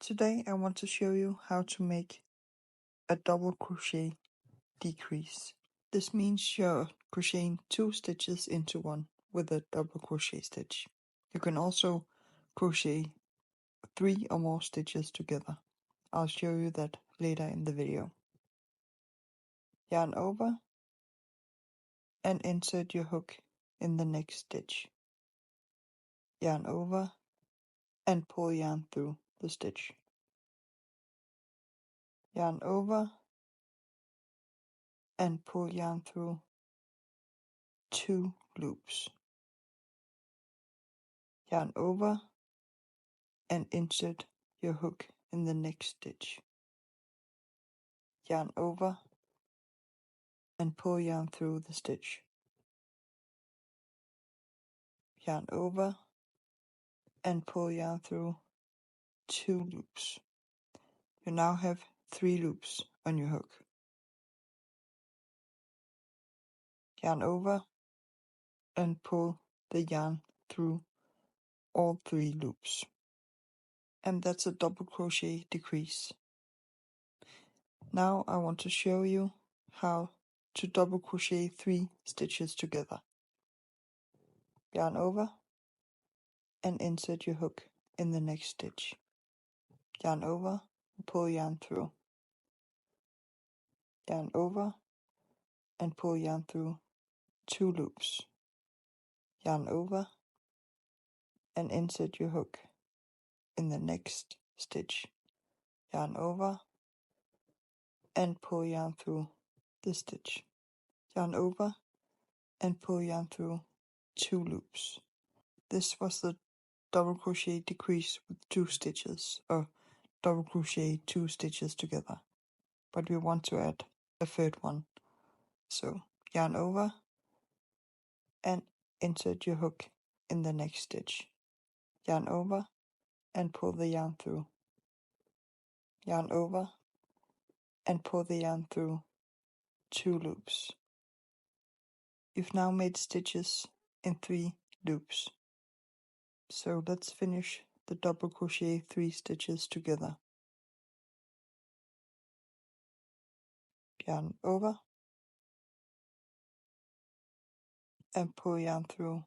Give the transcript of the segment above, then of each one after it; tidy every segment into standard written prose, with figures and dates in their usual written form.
Today I want to show you how to make a double crochet decrease. This means you're crocheting 2 stitches into one with a double crochet stitch. You can also crochet 3 or more stitches together. I'll show you that later in the video. Yarn over and insert your hook in the next stitch. Yarn over and pull yarn through the stitch. Yarn over and pull yarn through 2 loops. Yarn over and insert your hook in the next stitch. Yarn over and pull yarn through the stitch. Yarn over and pull yarn through 2 loops. You now have 3 loops on your hook. Yarn over and pull the yarn through all 3 loops. And that's a double crochet decrease. Now I want to show you how to double crochet 3 stitches together. Yarn over and insert your hook in the next stitch. Yarn over and pull yarn through. Yarn over and pull yarn through 2 loops. Yarn over and insert your hook in the next stitch. Yarn over and pull yarn through the stitch. Yarn over and pull yarn through 2 loops. This was the double crochet decrease with 2 stitches, or double crochet 2 stitches together, but we want to add a third one. So yarn over and insert your hook in the next stitch. Yarn over and pull the yarn through. Yarn over and pull the yarn through 2 loops. You've now made stitches in 3 loops. So let's finish the double crochet 3 stitches together. Yarn over and pull yarn through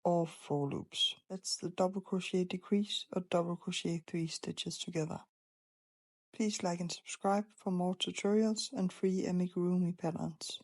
all 4 loops. That's the double crochet decrease or double crochet 3 stitches together. Please like and subscribe for more tutorials and free amigurumi patterns.